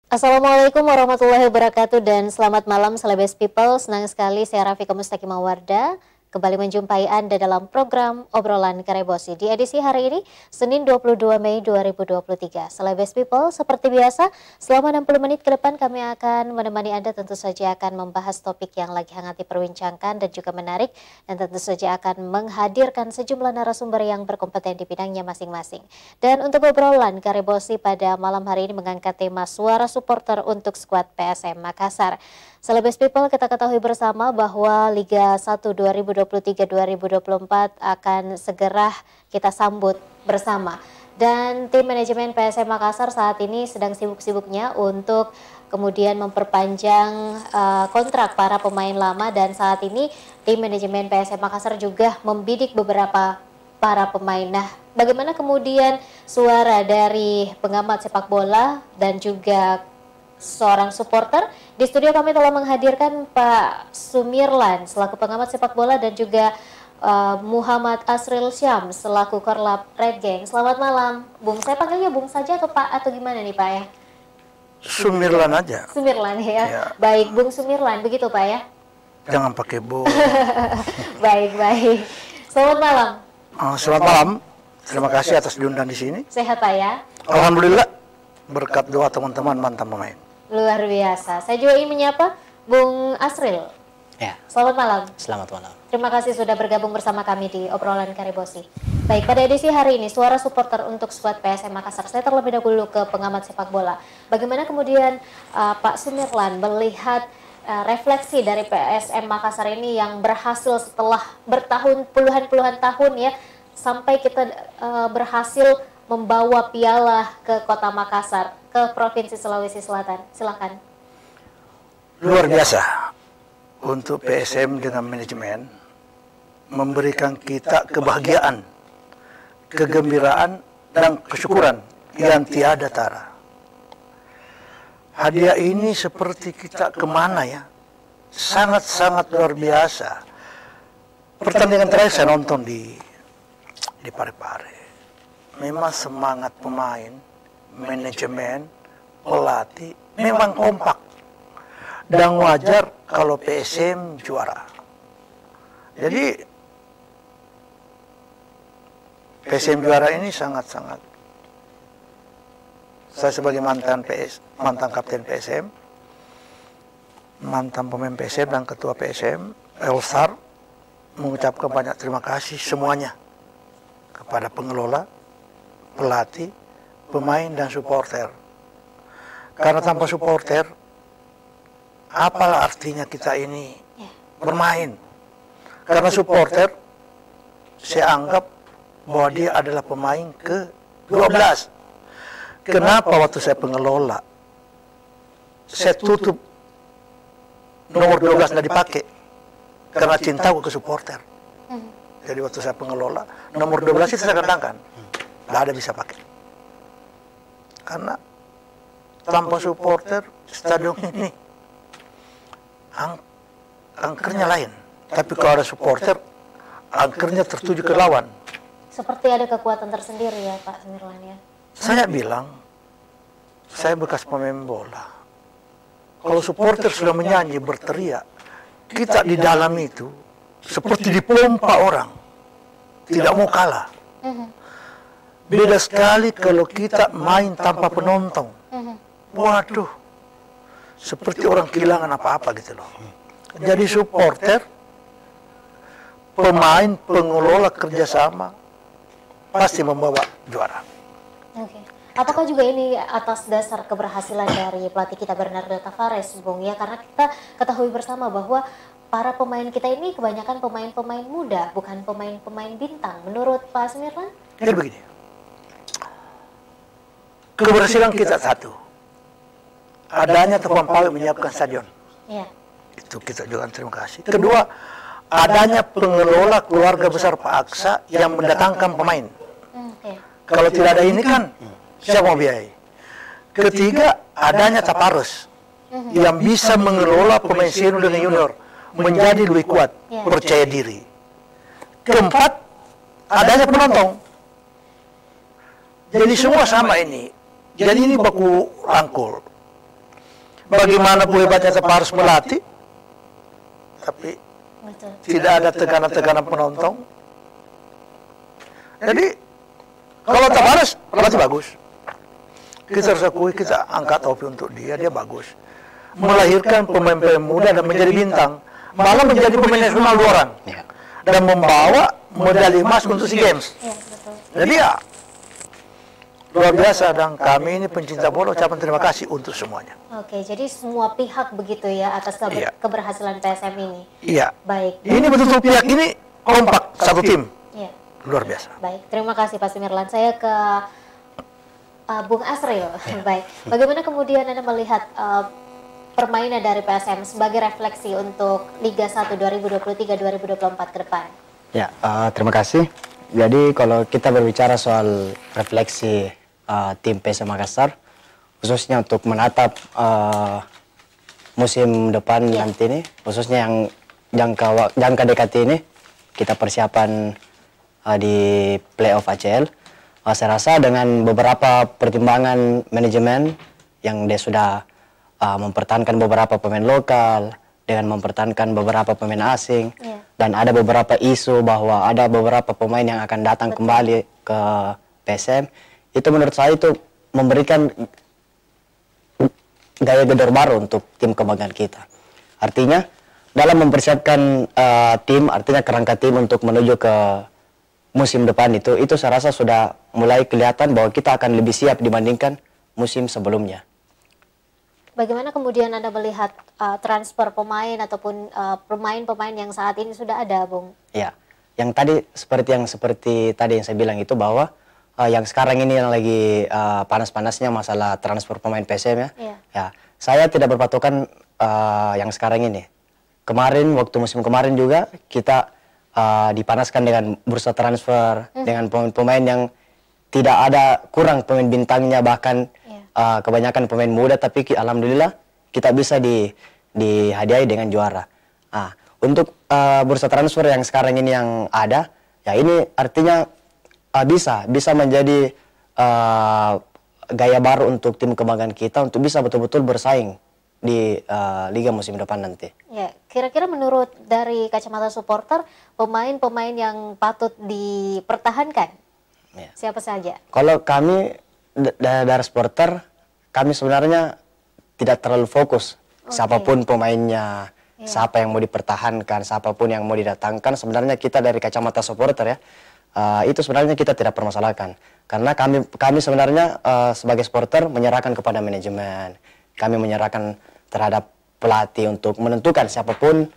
Assalamualaikum warahmatullahi wabarakatuh dan selamat malam Celebes People. Senang sekali saya Rafika Mustaqimah Wardah kembali menjumpai Anda dalam program Obrolan Karebosi di edisi hari ini, Senin 22 Mei 2023. Celebes People, seperti biasa, selama 60 menit ke depan kami akan menemani Anda, tentu saja akan membahas topik yang lagi hangat diperbincangkan dan juga menarik, dan tentu saja akan menghadirkan sejumlah narasumber yang berkompeten di bidangnya masing-masing. Dan untuk obrolan Karebosi pada malam hari ini mengangkat tema suara supporter untuk skuad PSM Makassar. Celebes People, kita ketahui bersama bahwa Liga 1 2023-2024 akan segera kita sambut bersama. Dan tim manajemen PSM Makassar saat ini sedang sibuk-sibuknya untuk kemudian memperpanjang kontrak para pemain lama, dan saat ini tim manajemen PSM Makassar juga membidik beberapa para pemain. Nah, bagaimana kemudian suara dari pengamat sepak bola dan juga seorang supporter? Di studio kami telah menghadirkan Pak Sumirlan selaku pengamat sepak bola dan juga Muhammad Asril Syam selaku Korlap Red Gang. Selamat malam, Bung. Saya panggilnya Bung saja atau Pak atau gimana nih Pak ya? Sumirlan aja. Sumirlan ya. Ya. Baik, Bung Sumirlan, begitu Pak ya? Jangan pakai Bu. Baik. Selamat malam. Selamat malam. Terima kasih atas diundang di sini. Sehat Pak ya? Alhamdulillah, berkat doa teman-teman mantan pemain. Luar biasa. Saya juga ingin menyapa Bung Asril. Ya. Selamat malam. Selamat malam. Terima kasih sudah bergabung bersama kami di Obrolan Karebosi. Baik, pada edisi hari ini, suara supporter untuk skuad PSM Makassar. Saya terlebih dahulu ke pengamat sepak bola. Bagaimana kemudian Pak Sumirlan melihat refleksi dari PSM Makassar ini yang berhasil setelah puluhan tahun ya, sampai kita berhasil membawa piala ke kota Makassar, ke Provinsi Sulawesi Selatan. Silakan. Luar biasa untuk PSM dengan manajemen memberikan kita kebahagiaan, kegembiraan, dan kesyukuran yang tiada tara. Hadiah ini seperti kita kemana ya, sangat-sangat luar biasa. Pertandingan terakhir saya nonton di Parepare. Memang semangat pemain, manajemen, pelatih memang kompak. Dan wajar kalau PSM juara. Jadi PSM juara ini sangat-sangat. Saya sebagai mantan kapten PSM, mantan pemain PSM dan ketua PSM, Elsar, mengucapkan banyak terima kasih semuanya kepada pengelola, pelatih, pemain, dan supporter. Karena tanpa supporter, apalah artinya kita ini bermain? Karena supporter, saya anggap bahwa dia adalah pemain ke-12. Kenapa waktu saya pengelola, saya tutup nomor 12 nggak dipakai? Karena cintaku ke supporter. Jadi waktu saya pengelola, nomor 12 itu saya katakan, nggak ada bisa pakai. Karena tanpa supporter, stadion ini angkernya lain. Tapi kalau ada supporter, angkernya tertuju ke lawan. Seperti ada kekuatan tersendiri ya Pak Sumirlan ya. Saya bilang, saya bekas pemain bola. Kalau supporter sudah menyanyi, berteriak, kita di dalam itu seperti dipompa orang. Tidak mau kalah. Beda sekali kalau kita main tanpa penonton. Waduh, seperti orang kehilangan apa-apa gitu loh. Jadi supporter, pemain, pengelola kerjasama pasti membawa juara. Oke. Apakah juga ini atas dasar keberhasilan dari pelatih kita Bernardo Tavares, Bung ya? Karena kita ketahui bersama bahwa para pemain kita ini kebanyakan pemain-pemain muda, bukan pemain-pemain bintang. Menurut Pak Sumirlan? Jadi begini, keberhasilan kita satu, adanya Taufan Pawe menyiapkan stadion. Iya. Itu kita juga terima kasih. Kedua, adanya pengelola keluarga besar Pak Aksa yang mendatangkan pemain. Kalau tidak ada ini kan, siapa mau biayai? Ketiga, adanya Taparus yang bisa mengelola pemain senior dengan junior menjadi lebih kuat, percaya diri. Keempat, adanya penonton. Jadi semua sama ini. Jadi ini baku rangkul. Bagaimanapun hebatnya tetap harus melatih, tapi Betul. tidak ada tekanan-tekanan penonton. Jadi kalau tak balas, pelatih bagus. Kita harus akui, kita angkat topi untuk dia bagus. Melahirkan pemain-pemain muda dan menjadi bintang, malah menjadi pemain nasional 2 orang, dan membawa medali emas untuk SEA Games. Ya, betul. Jadi ya luar biasa, dan kami ini pencinta bola ucapan terima kasih untuk semuanya. Oke, jadi semua pihak begitu ya atas Iya. keberhasilan PSM ini. Iya. Baik. Ini betul-betul pihak ini kompak, satu tim. Ya. Luar biasa. Baik, terima kasih Pak Sumirlan. Saya ke Bung Asril. Baik, bagaimana kemudian Anda melihat permainan dari PSM sebagai refleksi untuk Liga 1 2023-2024 ke depan? Ya, terima kasih. Jadi kalau kita berbicara soal refleksi tim PSM Makassar, khususnya untuk menatap musim depan nanti ini, khususnya yang jangka dekat ini, kita persiapan di playoff ACL. Saya rasa dengan beberapa pertimbangan manajemen yang dia sudah mempertahankan beberapa pemain lokal, dengan mempertahankan beberapa pemain asing, dan ada beberapa isu bahwa ada beberapa pemain yang akan datang kembali ke PSM, itu menurut saya itu memberikan gaya gedor baru untuk tim kebanggaan kita. Artinya dalam mempersiapkan tim, artinya kerangka tim untuk menuju ke musim depan itu saya rasa sudah mulai kelihatan bahwa kita akan lebih siap dibandingkan musim sebelumnya. Bagaimana kemudian Anda melihat transfer pemain ataupun pemain-pemain yang saat ini sudah ada, Bung? Ya, yang tadi seperti tadi yang saya bilang itu bahwa yang sekarang ini yang lagi panas-panasnya masalah transfer pemain PSM ya. Ya, saya tidak berpatokan yang sekarang ini. Kemarin waktu musim kemarin juga kita dipanaskan dengan bursa transfer, dengan pemain-pemain yang tidak ada kurang pemain bintangnya, bahkan kebanyakan pemain muda, tapi alhamdulillah kita bisa dihadiahi dengan juara. Untuk bursa transfer yang sekarang ini yang ada, ya ini artinya bisa menjadi gaya baru untuk tim kebanggaan kita untuk bisa betul-betul bersaing di liga musim depan nanti. Ya, kira-kira menurut dari kacamata supporter, pemain-pemain yang patut dipertahankan siapa saja? Kalau kami dari supporter, kami sebenarnya tidak terlalu fokus siapapun pemainnya, siapa yang mau dipertahankan, siapapun yang mau didatangkan. Sebenarnya kita dari kacamata supporter ya, itu sebenarnya kita tidak permasalahkan. Karena kami sebenarnya sebagai supporter menyerahkan kepada manajemen. Kami menyerahkan terhadap pelatih untuk menentukan siapapun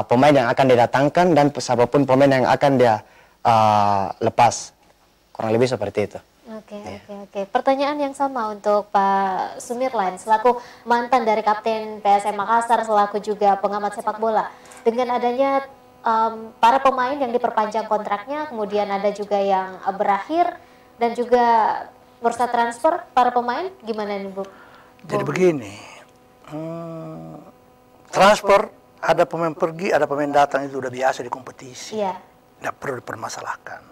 pemain yang akan didatangkan dan siapapun pemain yang akan dia lepas. Kurang lebih seperti itu. Oke. Pertanyaan yang sama untuk Pak Sumirlan selaku mantan dari Kapten PSM Makassar, selaku juga pengamat sepak bola. Dengan adanya para pemain yang diperpanjang kontraknya, kemudian ada juga yang berakhir, dan juga bursa transfer para pemain, gimana nih Bu? Jadi begini, transfer ada pemain pergi, ada pemain datang, itu udah biasa di kompetisi. Tidak perlu dipermasalahkan.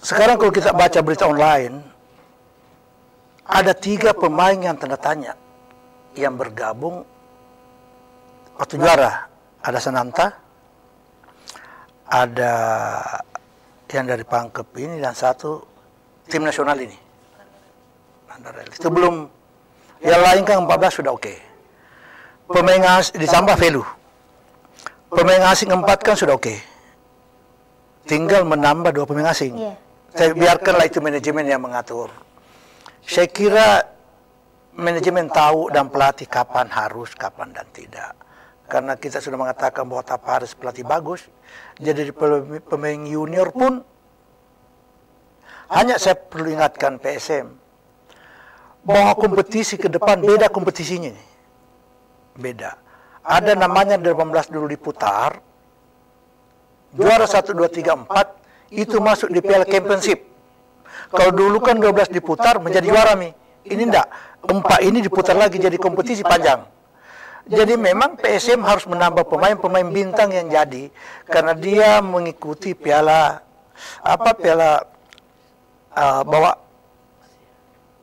Sekarang kalau kita baca berita online, ada 3 pemain yang tanda tanya yang bergabung waktu juara. Ada Sananta, ada yang dari Pangkep ini, dan 1 tim nasional ini. Itu belum, yang lain kan 14 sudah oke. Pemain asing ditambah Velu. Pemain asing 4 kan sudah oke. Tinggal menambah 2 pemain asing. Saya biarkanlah itu manajemen yang mengatur. Saya kira manajemen tahu dan pelatih kapan harus, kapan dan tidak. Karena kita sudah mengatakan bahwa Taparis pelatih bagus. Jadi pemain junior pun, hanya saya perlu ingatkan PSM bahwa kompetisi ke depan beda kompetisinya nih. Beda. Ada namanya 18 dulu diputar, juara 1, 2, 3, 4 itu masuk di Piala Championship. Kalau dulu kan 12 diputar menjadi juara nih. Ini enggak. 4 ini diputar lagi jadi kompetisi panjang. Jadi memang PSM harus menambah pemain-pemain bintang yang jadi, karena dia mengikuti piala bawa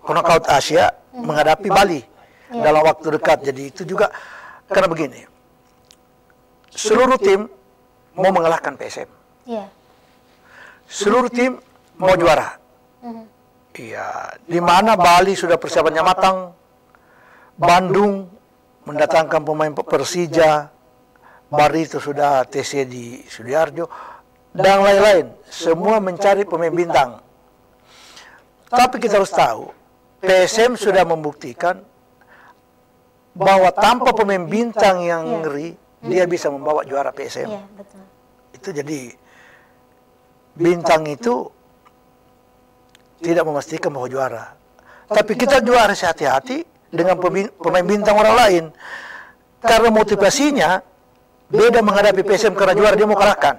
knockout Asia menghadapi Bali dalam waktu dekat. Jadi itu juga karena begini, seluruh tim mau mengalahkan PSM. Seluruh tim mau juara. Iya, di mana Bali sudah persiapannya matang, Bandung mendatangkan pemain Persija, Barito sudah TC di Sudiarjo, dan lain-lain. Semua mencari pemain bintang. Tapi kita harus tahu, PSM sudah membuktikan bahwa tanpa pemain bintang yang ngeri, dia bisa membawa juara PSM. Betul. Itu jadi, bintang itu tidak memastikan bahwa juara. Tapi kita juara hati-hati dengan pemain bintang orang lain. Karena motivasinya beda menghadapi PSM karena juara dia mau kalahkan.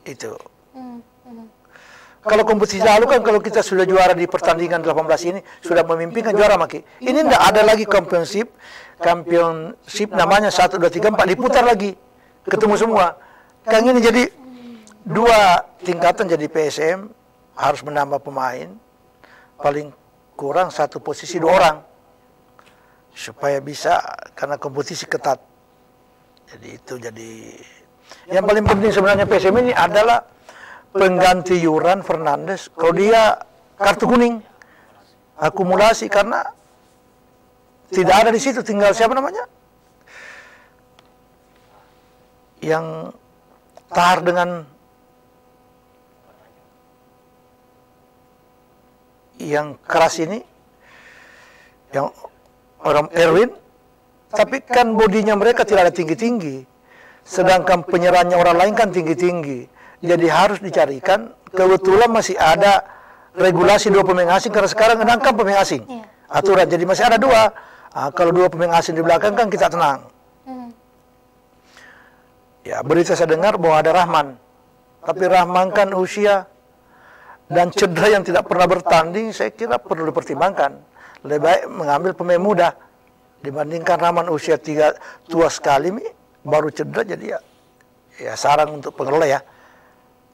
Itu. Kalau kompetisi lalu kan kalau kita sudah juara di pertandingan 18 ini sudah memimpin kan juara maki. Ini tidak ada lagi championship namanya 1 2 3 4 diputar lagi. Ketemu semua. Kan ini jadi dua tingkatan, jadi PSM harus menambah pemain paling kurang 1 posisi 2 orang supaya bisa, karena kompetisi ketat. Jadi itu yang paling penting sebenarnya PSM ini adalah pengganti Yuran Fernandes. Kalau dia kartu kuning akumulasi karena tidak ada di situ, tinggal siapa namanya yang tahar dengan yang keras ini, yang orang Erwin, tapi kan bodinya mereka tidak ada tinggi-tinggi, sedangkan penyerangnya orang lain kan tinggi-tinggi. Jadi harus dicarikan, kebetulan masih ada regulasi 2 pemain asing, karena sekarang menangkan pemain asing aturan, jadi masih ada 2. Kalau 2 pemain asing di belakang kan kita tenang. Ya, berita saya dengar bahwa ada Rahman, tapi Rahman kan usia dan cedera yang tidak pernah bertanding, saya kira perlu dipertimbangkan. Lebih baik mengambil pemain muda dibandingkan Rahman usia tua sekali baru cedera, jadi ya sarang untuk pengelola ya.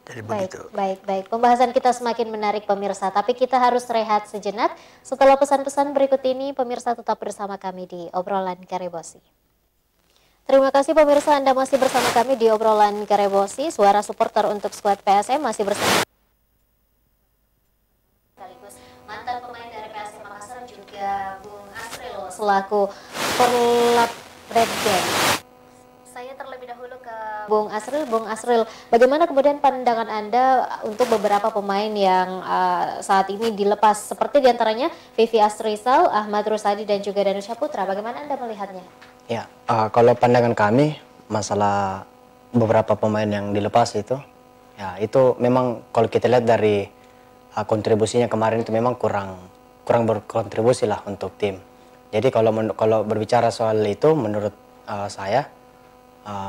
Jadi begitu. Baik. Pembahasan kita semakin menarik pemirsa, tapi kita harus rehat sejenak. Setelah pesan-pesan berikut ini, pemirsa tetap bersama kami di Obrolan Karebosi. Terima kasih pemirsa, Anda masih bersama kami di Obrolan Karebosi. Suara supporter untuk skuad PSM masih bersama. Mantan pemain dari PSM Makassar juga Bung Asril selaku Korlap Red Gang. Saya terlebih dahulu ke Bung Asril, bagaimana kemudian pandangan Anda untuk beberapa pemain yang saat ini dilepas, seperti diantaranya Vivi Astrisal, Ahmad Rusadi dan juga Danusha Putra, bagaimana Anda melihatnya? Ya, kalau pandangan kami masalah beberapa pemain yang dilepas itu, ya itu memang kalau kita lihat dari kontribusinya kemarin itu memang kurang berkontribusi lah untuk tim. Jadi kalau berbicara soal itu, menurut saya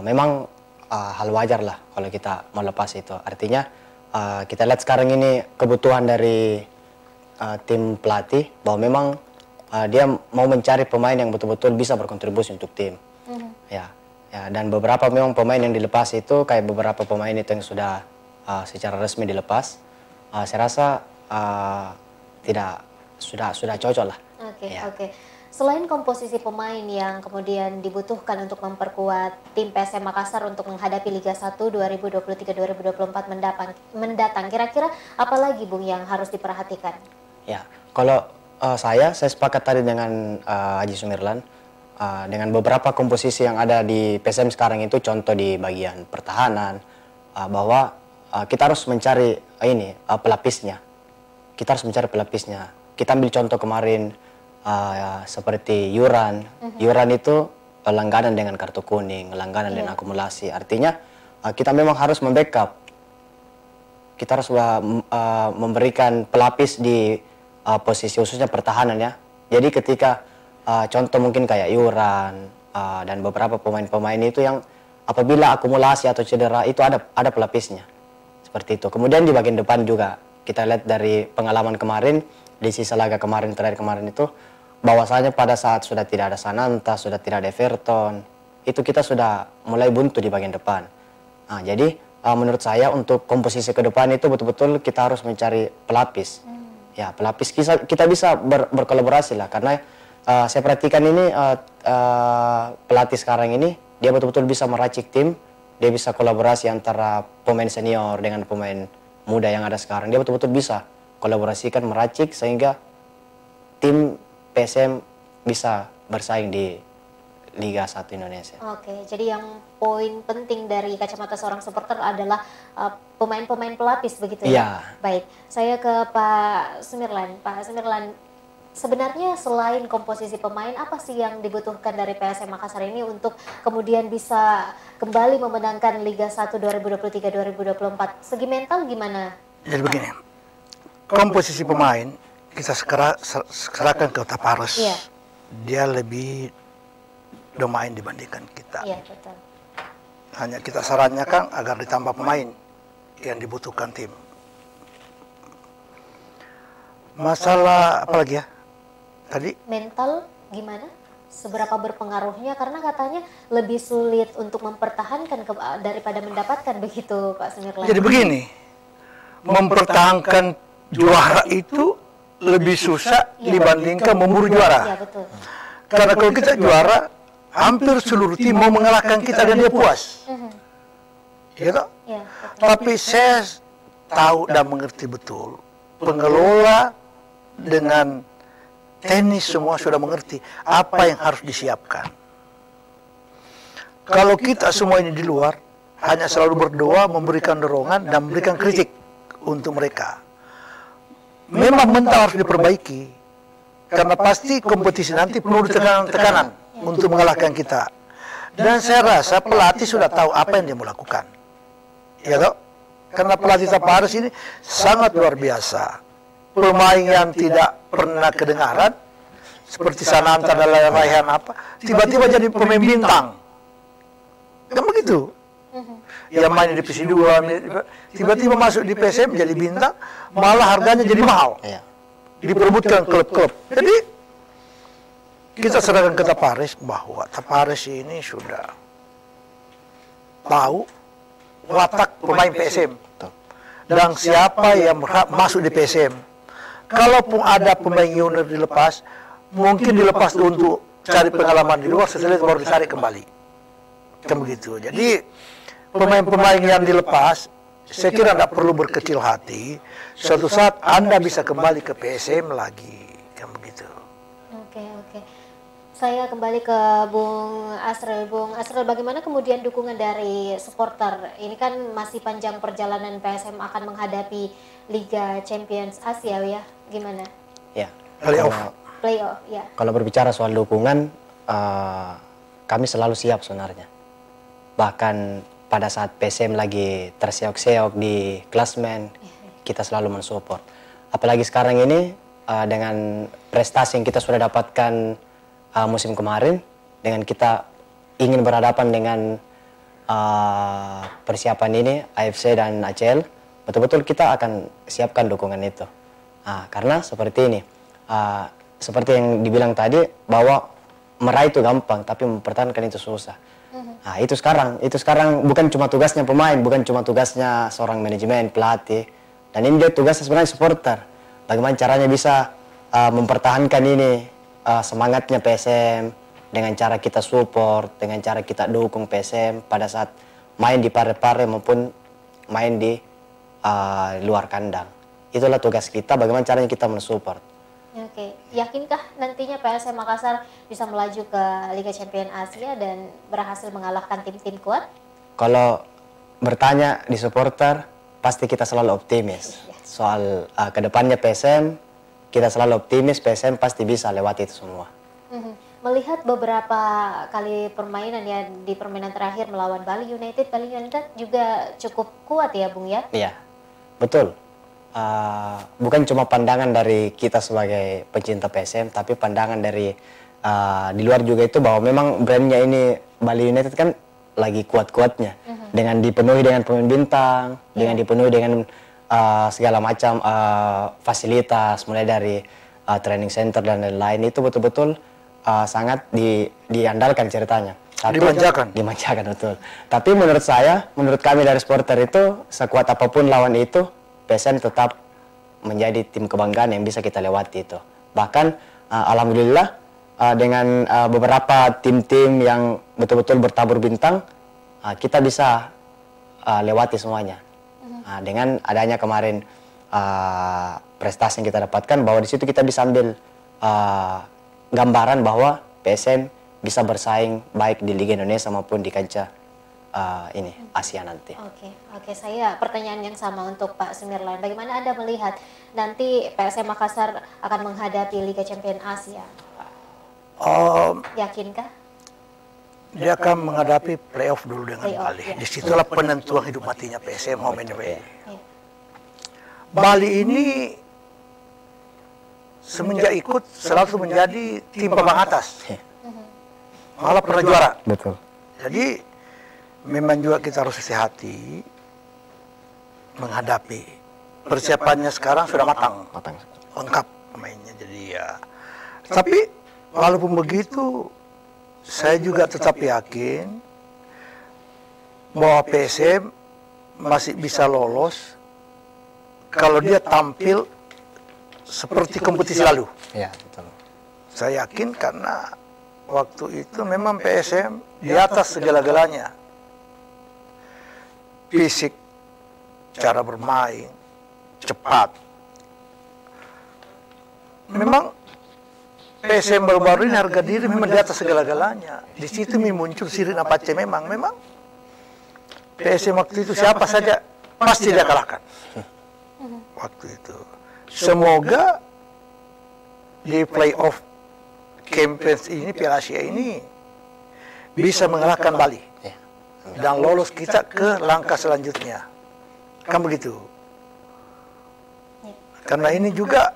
memang hal wajar lah kalau kita melepas itu. Artinya kita lihat sekarang ini kebutuhan dari tim pelatih bahwa memang dia mau mencari pemain yang betul-betul bisa berkontribusi untuk tim. Ya, dan beberapa memang pemain yang dilepas itu kayak beberapa pemain itu yang sudah secara resmi dilepas. Saya rasa sudah cocok lah. Oke. Selain komposisi pemain yang kemudian dibutuhkan untuk memperkuat tim PSM Makassar untuk menghadapi Liga 1 2023-2024 mendatang, kira-kira apa lagi Bung yang harus diperhatikan? Ya, kalau saya sepakat tadi dengan Haji Sumirlan, dengan beberapa komposisi yang ada di PSM sekarang itu, contoh di bagian pertahanan, bahwa kita harus mencari pelapisnya. Kita harus mencari pelapisnya. Kita ambil contoh kemarin seperti Yuran. Yuran itu langganan dengan kartu kuning, langganan dengan akumulasi. Artinya kita memang harus membackup. Kita harus memberikan pelapis di posisi khususnya pertahanan ya. Jadi ketika contoh mungkin kayak Yuran dan beberapa pemain-pemain itu yang apabila akumulasi atau cedera itu ada pelapisnya. Seperti itu. Kemudian di bagian depan juga kita lihat dari pengalaman kemarin, di sisa laga terakhir kemarin itu, bahwasanya pada saat sudah tidak ada Sananta, sudah tidak ada Everton, itu kita sudah mulai buntu di bagian depan. Nah, jadi menurut saya untuk komposisi ke depan itu betul-betul kita harus mencari pelapis. Ya, pelapis kita bisa berkolaborasi lah, karena saya perhatikan ini pelatih sekarang ini dia betul-betul bisa meracik tim, dia bisa kolaborasi antara pemain senior dengan pemain muda yang ada sekarang. Dia betul-betul bisa kolaborasikan, meracik sehingga tim PSM bisa bersaing di Liga 1 Indonesia. Oke, jadi yang poin penting dari kacamata seorang supporter adalah pemain-pemain pelapis begitu ya? Iya. Baik, saya ke Pak Sumirlan. Pak Sumirlan, sebenarnya selain komposisi pemain, apa sih yang dibutuhkan dari PSM Makassar ini untuk kemudian bisa kembali memenangkan Liga 1 2023-2024? Segi mental gimana? Jadi begini, komposisi pemain kita serahkan ke Tapares. Iya. Dia lebih domain dibandingkan kita. Iya, betul. Hanya kita sarankan agar ditambah pemain yang dibutuhkan tim. Masalah apa lagi ya? Tadi Mental gimana? Seberapa berpengaruhnya? Karena katanya lebih sulit untuk mempertahankan daripada mendapatkan, begitu Pak Sumirlan. jadi begini, mempertahankan juara itu lebih susah dibandingkan memburu juara. Iya, betul. Karena kalau kita juara, hampir seluruh tim mau mengalahkan kita dan dia puas. Gitu? Iya, betul. Tapi saya tahu dan mengerti betul, pengelola dengan tenis semua sudah mengerti apa yang harus disiapkan. Kalau kita semua ini di luar, hanya selalu berdoa, memberikan dorongan, dan memberikan kritik untuk mereka. Memang mental harus diperbaiki, karena pasti kompetisi nanti penuh tekanan untuk mengalahkan kita. Dan saya rasa pelatih sudah tahu apa yang dia mau lakukan. Ya toh? Karena pelatih Tapares ini sangat luar biasa. Pemain yang tidak pernah kedengaran, seperti Sananta dan Raihan apa, tiba-tiba jadi pemain bintang. Kan begitu? Yang main di divisi 2, tiba-tiba masuk di PSM jadi bintang, malah harganya jadi mahal. Diperebutkan klub-klub. Jadi kita serahkan ke Tapares bahwa Tapares ini sudah tahu watak pemain PSM dan siapa yang berhak masuk di PSM. Kalaupun ada pemain junior dilepas, mungkin dilepas untuk cari pengalaman di luar, setelah itu baru ditarik kembali. Kan begitu. Jadi pemain-pemain yang dilepas, saya kira tidak perlu berkecil hati. Suatu saat Anda bisa kembali ke PSM lagi. Kan begitu. Oke. Saya kembali ke Bung Asril. Bung Asril, bagaimana kemudian dukungan dari supporter? Ini kan masih panjang perjalanan PSM akan menghadapi Liga Champions Asia ya, gimana? Ya. Playoff, ya. Kalau berbicara soal dukungan, kami selalu siap sebenarnya. Bahkan pada saat PSM lagi terseok-seok di klasmen, kita selalu mensupport. Apalagi sekarang ini dengan prestasi yang kita sudah dapatkan musim kemarin, dengan kita ingin berhadapan dengan persiapan ini AFC dan ACL, betul-betul kita akan siapkan dukungan itu. Karena seperti ini, seperti yang dibilang tadi, bahwa meraih itu gampang, tapi mempertahankan itu susah. Itu sekarang bukan cuma tugasnya pemain, bukan cuma tugasnya seorang manajemen, pelatih, dan ini dia tugasnya sebenarnya supporter. Bagaimana caranya bisa mempertahankan ini semangatnya PSM dengan cara kita support, dengan cara kita dukung PSM pada saat main di pare-pare maupun main di luar kandang. Itulah tugas kita, bagaimana caranya kita mensupport. Oke, yakinkah nantinya PSM Makassar bisa melaju ke Liga Champions Asia dan berhasil mengalahkan tim-tim kuat? Kalau bertanya di supporter, pasti kita selalu optimis. Soal kedepannya PSM, kita selalu optimis, PSM pasti bisa lewati itu semua. Melihat beberapa kali permainan ya, di permainan terakhir melawan Bali United juga cukup kuat ya Bung ya? Iya, betul. Bukan cuma pandangan dari kita sebagai pencinta PSM, tapi pandangan dari di luar juga itu, bahwa memang brandnya ini Bali United kan lagi kuat-kuatnya. Dengan dipenuhi dengan pemain bintang, dengan dipenuhi dengan segala macam fasilitas, mulai dari training center dan lain-lain, itu betul-betul sangat diandalkan ceritanya. Dimanjakan betul. Tapi menurut kami dari supporter itu, sekuat apapun lawan itu, PSM tetap menjadi tim kebanggaan yang bisa kita lewati itu. Bahkan alhamdulillah dengan beberapa tim-tim yang betul-betul bertabur bintang, kita bisa lewati semuanya. Dengan adanya kemarin prestasi yang kita dapatkan, bahwa di situ kita bisa ambil gambaran bahwa PSM bisa bersaing baik di Liga Indonesia maupun di kancah ini Asia nanti. Oke, saya pertanyaan yang sama untuk Pak Sumirlan. Bagaimana Anda melihat nanti PSM Makassar akan menghadapi Liga Champions Asia? Yakinkah? Dia akan menghadapi playoff dulu dengan Bali. Ya. Disitulah penentuan hidup matinya PSM mau main di Bali. Bali ini semenjak ikut selalu menjadi tim papan atas. Malah pernah juara. Betul. Jadi memang juga kita harus hati-hati menghadapi. Persiapannya sekarang sudah matang. Lengkap pemainnya. Jadi ya. Tapi walaupun begitu, saya juga tetap yakin bahwa PSM masih bisa lolos kalau dia tampil seperti kompetisi lalu. Ya, betul. Saya yakin karena waktu itu memang PSM di atas segala-galanya. Fisik, cara bermain, cepat. Memang PSM baru-baru ini harga diri memang di atas segala-galanya. Di situ muncul Sirin Apache memang PSM waktu itu siapa saja pasti dia kalahkan. Waktu itu. Semoga di playoff Champions ini, Piala Asia ini bisa mengalahkan Bali dan lolos kita ke langkah selanjutnya. Kan begitu. Karena ini juga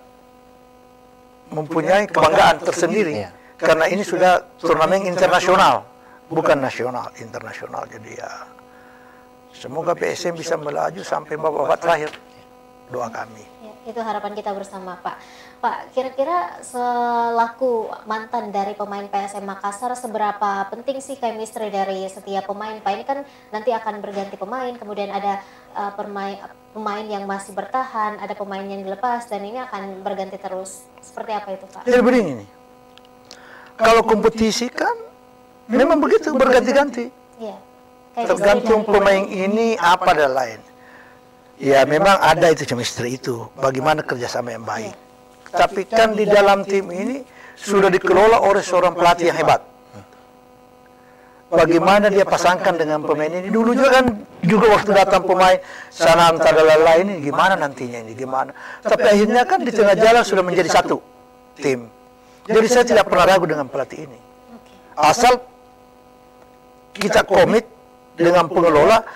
mempunyai kebanggaan tersendiri. Karena ini sudah turnamen internasional, bukan nasional, internasional. Jadi ya, semoga PSM bisa melaju sampai babak terakhir. Doa kami. Ya, itu harapan kita bersama, Pak. Pak, kira-kira selaku mantan dari pemain PSM Makassar, seberapa penting sih chemistry dari setiap pemain? Pak, ini kan nanti akan berganti pemain, kemudian ada pemain yang masih bertahan, ada pemain yang dilepas, dan ini akan berganti terus. Seperti apa itu, Pak? Jadi begini nih, kalau kompetisi kan memang begitu, berganti-ganti. Iya. Tergantung pemain ini apa dan lain. Ya memang ada itu chemistry itu, bagaimana kerjasama yang baik. Tapi kan di dalam tim ini sudah dikelola oleh seorang pelatih yang hebat. Bagaimana dia pasangkan dengan pemain ini. Dulu juga kan waktu datang pemain Sanam Tadalala ini gimana nantinya ini, gimana. Tapi akhirnya kan di tengah jalan sudah menjadi satu tim. Jadi saya tidak pernah ragu dengan pelatih ini. Asal kita komit dengan pengelola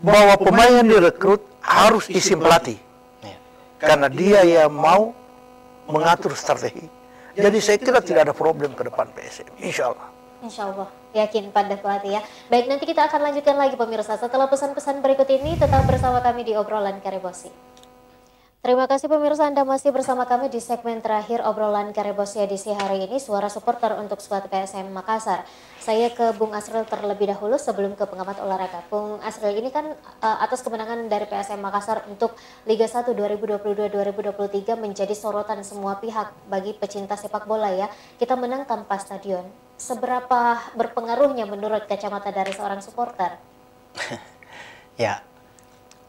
bahwa pemain yang direkrut harus izin pelatih. Karena dia yang mau mengatur strategi. Jadi saya kira tidak ada problem ke depan PSM, insya Allah. Insya Allah, yakin pada pelatih ya. Baik, nanti kita akan lanjutkan lagi pemirsa. Setelah pesan-pesan berikut ini, tetap bersama kami di Obrolan Karebosi. Terima kasih pemirsa, Anda masih bersama kami di segmen terakhir Obrolan Karebosi edisi hari ini, suara supporter untuk skuad PSM Makassar. Saya ke Bung Asril terlebih dahulu sebelum ke pengamat olahraga. Bung Asril, ini kan atas kemenangan dari PSM Makassar untuk Liga 1 2022-2023 menjadi sorotan semua pihak bagi pecinta sepak bola ya. Kita menang tanpa stadion. Seberapa berpengaruhnya menurut kacamata dari seorang supporter? Ya,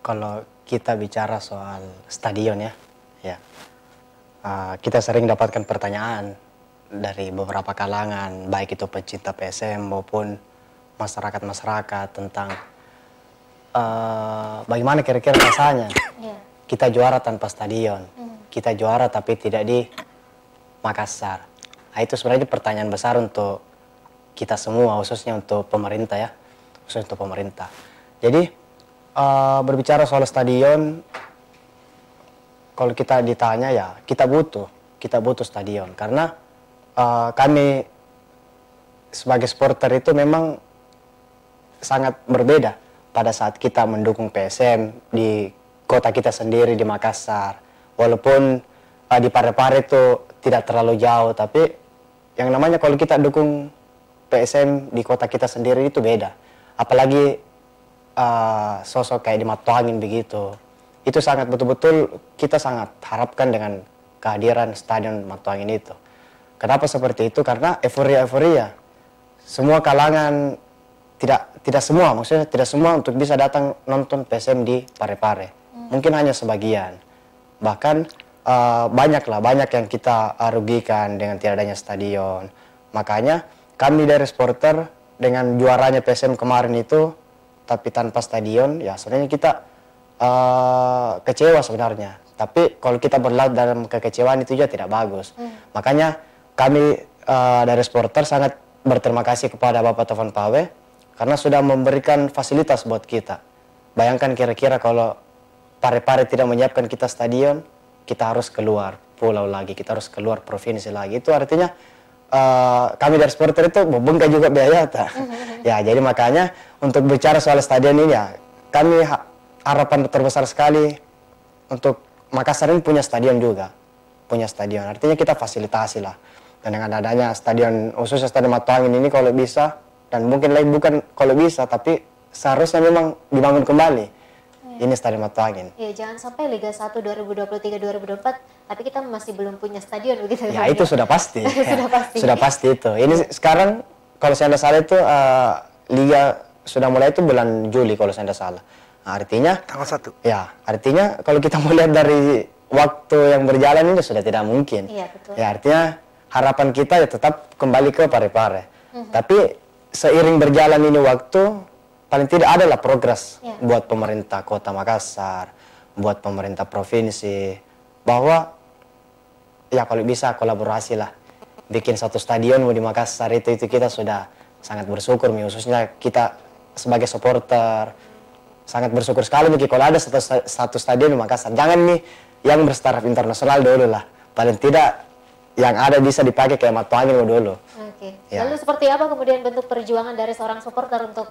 kalau kita bicara soal stadion ya, kita sering dapatkan pertanyaan dari beberapa kalangan, baik itu pecinta PSM maupun masyarakat-masyarakat tentang bagaimana kira-kira rasanya kita juara tanpa stadion, kita juara tapi tidak di Makassar. Nah, itu sebenarnya pertanyaan besar untuk kita semua, khususnya untuk pemerintah ya, khususnya untuk pemerintah. Jadi berbicara soal stadion, kalau kita ditanya ya kita butuh stadion karena kami sebagai supporter itu memang sangat berbeda pada saat kita mendukung PSM di kota kita sendiri di Makassar. Walaupun di Parepare itu tidak terlalu jauh, tapi yang namanya kalau kita dukung PSM di kota kita sendiri itu beda. Apalagi sosok kayak di Matuangin begitu, itu sangat betul-betul kita sangat harapkan dengan kehadiran Stadion Matuangin itu. Kenapa seperti itu? Karena euforia semua kalangan, tidak semua, maksudnya tidak semua untuk bisa datang nonton PSM di Parepare. Mungkin hanya sebagian. Bahkan banyak yang kita rugikan dengan tidak adanya stadion. Makanya kami dari supporter dengan juaranya PSM kemarin itu, tapi tanpa stadion, ya sebenarnya kita kecewa sebenarnya. Tapi kalau kita berlarut dalam kekecewaan itu juga tidak bagus. Makanya kami dari supporter sangat berterima kasih kepada Bapak Taufan Pawe karena sudah memberikan fasilitas buat kita. Bayangkan kira-kira kalau Parepare tidak menyiapkan kita stadion, kita harus keluar pulau lagi, kita harus keluar provinsi lagi. Itu artinya kami dari supporter itu membengkak juga biaya. Ya, jadi makanya untuk bicara soal stadion ini ya, kami harapan terbesar sekali untuk Makassar ini punya stadion juga. Punya stadion, artinya kita fasilitasi lah. Dan dengan adanya stadion, khususnya Stadion Matuangin ini kalau bisa, dan mungkin lagi bukan kalau bisa, tapi seharusnya memang dibangun kembali. Ini Stadion Matuangin. Ya, jangan sampai Liga 1 2023-2024, tapi kita masih belum punya stadion begitu. Ya, itu sudah pasti. Sudah pasti. Sudah pasti itu. Ini sekarang, kalau saya tidak salah itu, Liga sudah mulai itu bulan Juli kalau saya tidak salah. Nah, artinya tanggal 1. Ya, artinya kalau kita melihat dari waktu yang berjalan ini sudah tidak mungkin. Iya, betul. Ya, artinya harapan kita ya tetap kembali ke Parepare. Tapi seiring berjalan ini waktu, paling tidak adalah progres buat pemerintah Kota Makassar, buat pemerintah provinsi, bahwa ya kalau bisa kolaborasi lah, bikin satu stadion di Makassar itu kita sudah sangat bersyukur, khususnya kita sebagai supporter sangat bersyukur sekali kalau ada satu stadion di Makassar. Jangan nih yang bertaraf internasional dulu lah, paling tidak yang ada bisa dipakai kayak Matuangin dulu. Oke. Ya. Lalu seperti apa kemudian bentuk perjuangan dari seorang supporter untuk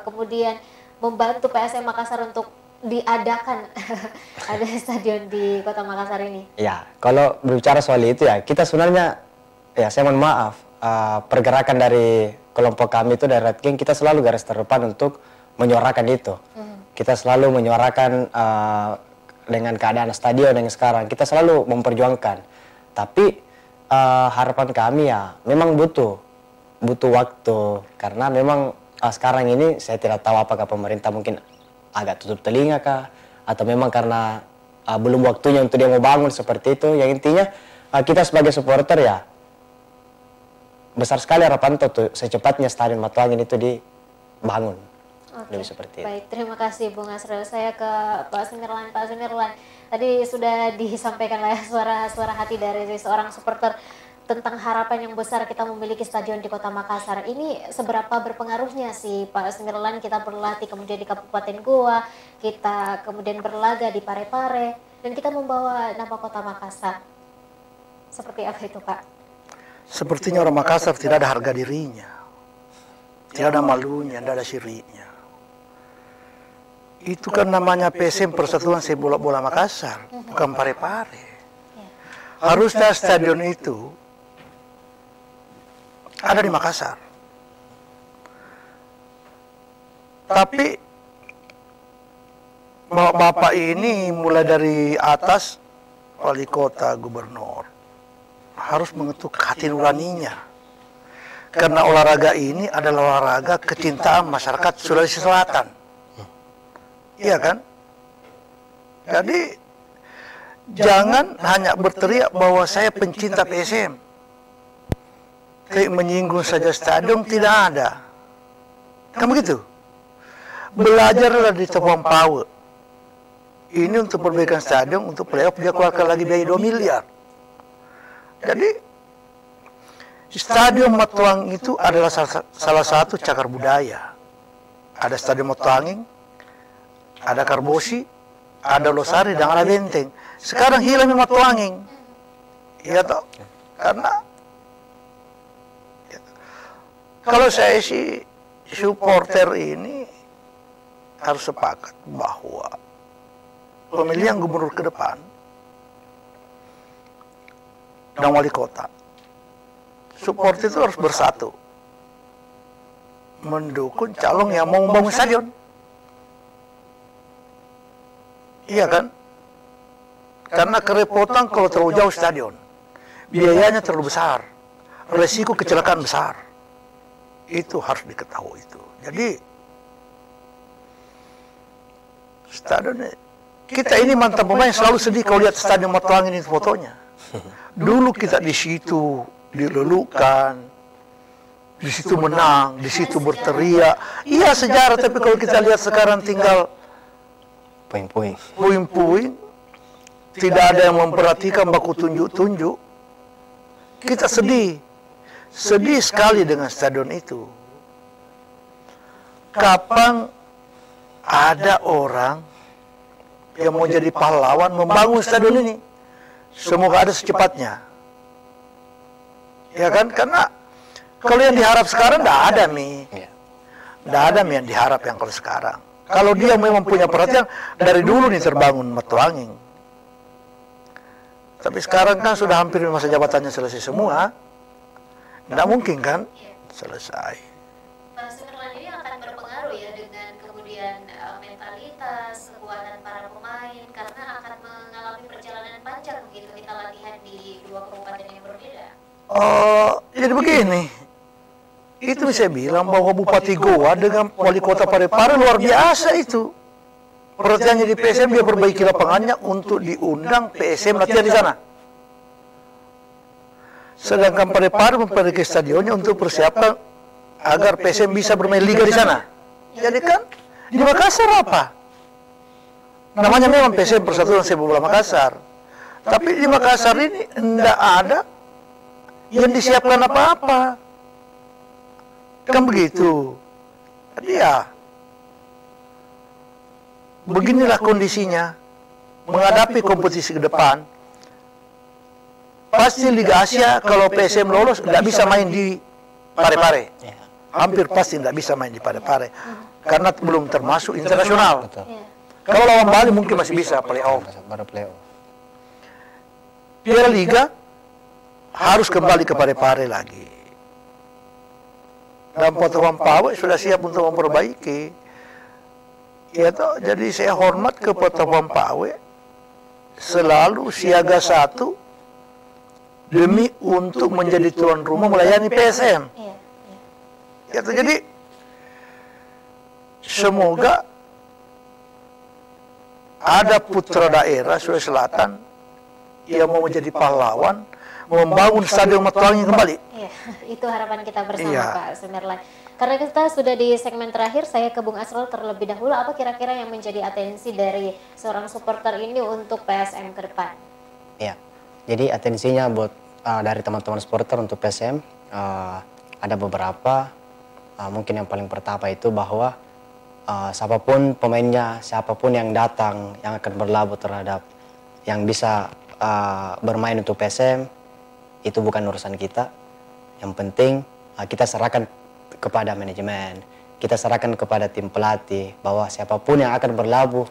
kemudian membantu PSM Makassar untuk diadakan ada stadion di Kota Makassar ini? Ya, kalau berbicara soal itu ya, kita sebenarnya ya saya mohon maaf, pergerakan dari kelompok kami itu dari Red King, kita selalu garis terdepan untuk menyuarakan itu. Kita selalu menyuarakan dengan keadaan stadion yang sekarang, kita selalu memperjuangkan. Tapi harapan kami ya memang butuh waktu, karena memang sekarang ini saya tidak tahu apakah pemerintah mungkin agak tutup telinga kah, atau memang karena belum waktunya untuk dia mau bangun seperti itu. Yang intinya kita sebagai supporter ya besar sekali harapan tuh secepatnya Stadion Matuangin itu dibangun. Lebih seperti itu. Baik, terima kasih Bung Asrul. Saya ke Pak Sumirlan. Pak Sumirlan, tadi sudah disampaikan lah suara hati dari seorang supporter tentang harapan yang besar kita memiliki stadion di Kota Makassar. Ini seberapa berpengaruhnya sih Pak Sumirlan, kita berlatih kemudian di Kabupaten Goa, kita kemudian berlaga di Parepare, dan kita membawa nama Kota Makassar. Seperti apa itu Pak? Sepertinya orang Makassar tidak ada harga dirinya, tidak ada malunya, tidak ada syirinya. Itu kan namanya PSM Persatuan Sepak Bola Makassar, bukan Parepare. Harusnya stadion itu ada di Makassar. Tapi Bapak ini mulai dari atas, wali kota, gubernur, harus mengetuk hati nuraninya. Karena olahraga ini adalah olahraga kecintaan masyarakat Sulawesi Selatan. Iya kan? Jadi jangan hanya berteriak bahwa saya pencinta PSM, kayak menyinggung saja stadion, tidak ada. Kan begitu? Belajarlah di Taufan Pawe. Ini untuk perbaikan stadion, untuk playoff dia keluarkan lagi biaya 2 miliar. Jadi Stadion Matuangin itu adalah salah satu cagar budaya. Ada Stadion Matuangin, ada Karbosi, ada Losari, dan ada Benteng. Sekarang hilang Matuangin. Ya toh? Karena ya, kalau saya sih supporter ini harus sepakat bahwa pemilihan gubernur ke depan dan wali kota, supporter itu harus bersatu mendukung calon yang mau membangun stadion. Iya kan? Karena kerepotan kalau terlalu jauh stadion, biayanya terlalu besar, resiko kecelakaan besar. Itu harus diketahui itu. Jadi stadion kita ini mantan pemain selalu sedih kalau lihat stadion Matuangin ini fotonya. Dulu kita di situ dilulukan, di situ menang, di situ berteriak. Iya sejarah, tapi kalau kita lihat sekarang tinggal Puing-puing. puing-puing, tidak ada yang memperhatikan baku tunjuk-tunjuk. Kita sedih. Sedih sekali dengan stadion itu. Kapan ada orang yang mau jadi pahlawan membangun stadion ini? Semoga ada secepatnya. Ya kan? Karena kalau yang diharap sekarang tidak ada, Mi. Tidak ada Mi yang diharap yang kalau sekarang. Kalau dia memang punya perhatian, dari dulu nih terbangun Matuangin. Tapi sekarang kan sudah hampir masa jabatannya selesai semua. Tidak mungkin kan selesai. Pak Sumirlan, ini akan berpengaruh ya dengan kemudian mentalitas, kekuatan para pemain, karena akan mengalami perjalanan panjang begitu kita latihan di dua kabupaten yang berbeda. Jadi begini, itu saya bilang bahwa Bupati Goa dengan Wali Kota Parepare luar biasa itu. Perhatiannya di PSM, dia perbaiki lapangannya untuk diundang PSM latihan di sana. Sedangkan Parepare memperbaiki stadionnya untuk persiapan agar PSM bisa bermain liga di sana. Jadi kan di Makassar apa? Namanya memang PSM Persatuan Sepak Bola Makassar. Tapi di Makassar ini tidak ada yang disiapkan apa-apa. Kan begitu. Jadi ya, beginilah kondisinya. Menghadapi kompetisi ke depan, pasti Liga Asia kalau PSM lolos tidak bisa main di Parepare. Hampir pasti tidak bisa main di Parepare. Karena belum termasuk internasional. Kalau lawan Bali mungkin masih bisa playoff. Piala Liga harus kembali ke Parepare lagi. Dan Potongan Pawe sudah siap untuk memperbaiki. Ya toh, jadi saya hormat ke Potongan Pawe, selalu siaga satu demi untuk menjadi tuan rumah melayani PSM. Ya toh, jadi semoga ada putra daerah Sulawesi Selatan yang mau menjadi pahlawan, membangun stadion Matuangin kembali. Iya, itu harapan kita bersama, Pak Sumirlan. Karena kita sudah di segmen terakhir, saya ke Bung Asrul terlebih dahulu. Apa kira-kira yang menjadi atensi dari seorang supporter ini untuk PSM ke depan? Ya, jadi atensinya buat dari teman-teman supporter untuk PSM ada beberapa. Mungkin yang paling pertama itu bahwa siapapun pemainnya, siapapun yang datang, yang akan berlabuh terhadap yang bisa bermain untuk PSM, itu bukan urusan kita. Yang penting kita serahkan kepada manajemen, kita serahkan kepada tim pelatih bahwa siapapun yang akan berlabuh,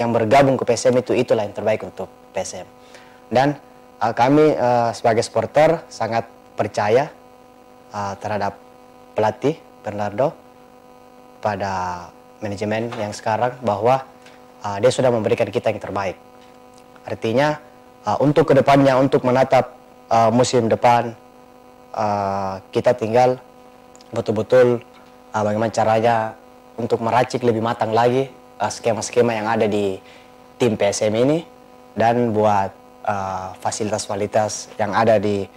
yang bergabung ke PSM itulah yang terbaik untuk PSM. Dan kami sebagai supporter sangat percaya terhadap pelatih Bernardo, pada manajemen yang sekarang, bahwa dia sudah memberikan kita yang terbaik. Artinya untuk kedepannya, untuk menatap musim depan, kita tinggal betul-betul bagaimana caranya untuk meracik lebih matang lagi skema-skema yang ada di tim PSM ini, dan buat fasilitas-fasilitas yang ada di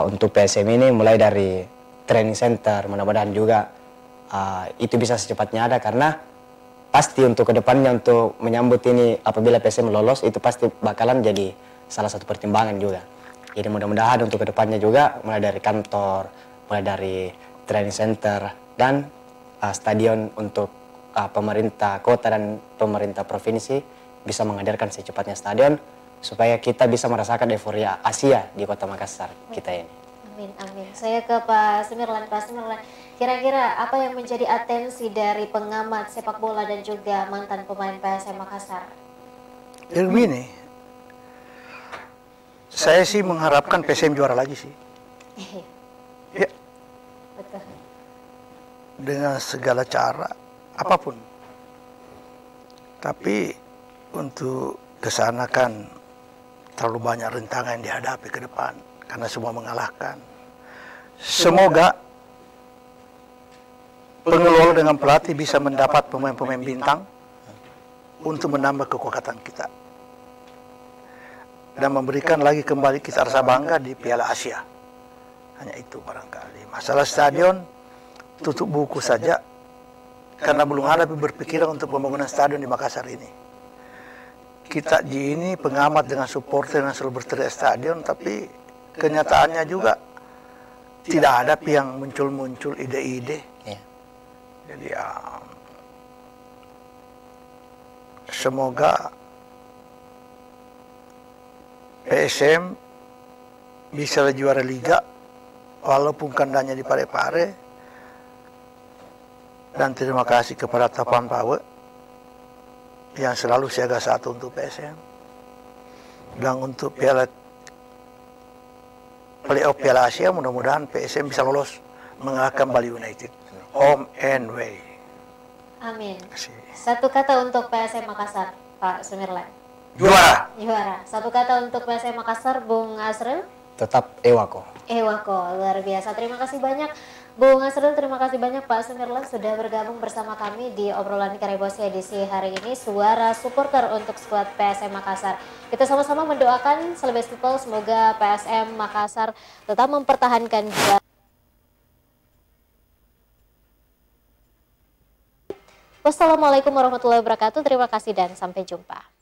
untuk PSM ini, mulai dari training center, mudah-mudahan juga itu bisa secepatnya ada, karena pasti untuk kedepannya, untuk menyambut ini apabila PSM lolos, itu pasti bakalan jadi salah satu pertimbangan juga. Jadi mudah-mudahan untuk kedepannya juga, mulai dari kantor, mulai dari training center, dan stadion untuk pemerintah kota dan pemerintah provinsi bisa menghadirkan secepatnya stadion, supaya kita bisa merasakan euforia Asia di kota Makassar kita ini. Amin, amin. Saya ke Pak Sumirlan. Pak Sumirlan, kira-kira apa yang menjadi atensi dari pengamat sepak bola dan juga mantan pemain PSM Makassar? Jadi begini, saya sih mengharapkan PSM juara lagi sih. Ya. Betul. Dengan segala cara, apapun. Tapi untuk kesana kan terlalu banyak rintangan yang dihadapi ke depan karena semua mengalahkan. Semoga pengelola dengan pelatih bisa mendapat pemain-pemain bintang untuk menambah kekuatan kita dan memberikan lagi kembali kita rasa bangga di Piala Asia. Hanya itu barangkali. Masalah stadion tutup buku saja karena belum ada berpikiran untuk pembangunan stadion di Makassar ini. Kita di ini pengamat dengan supporter yang selalu berteriak stadion, tapi kenyataannya juga tidak ada yang muncul-muncul ide-ide. Jadi semoga PSM bisa juara liga walaupun kandangnya di Parepare. Dan terima kasih kepada Tapan Power yang selalu siaga satu untuk PSM. Dan untuk playoff Piala Asia mudah-mudahan PSM bisa lolos mengalahkan Bali United. Home and away. Amin. Satu kata untuk PSM Makassar, Pak Sumirlan. Juara. Juara. Satu kata untuk PSM Makassar, Bung Asril. Tetap Ewako. Ewako, luar biasa. Terima kasih banyak Bung Asril, terima kasih banyak Pak Sumirlan sudah bergabung bersama kami di obrolan Karebosi edisi hari ini, suara supporter untuk skuad PSM Makassar. Kita sama-sama mendoakan Celebes People semoga PSM Makassar tetap mempertahankan juara. Wassalamualaikum warahmatullahi wabarakatuh. Terima kasih dan sampai jumpa.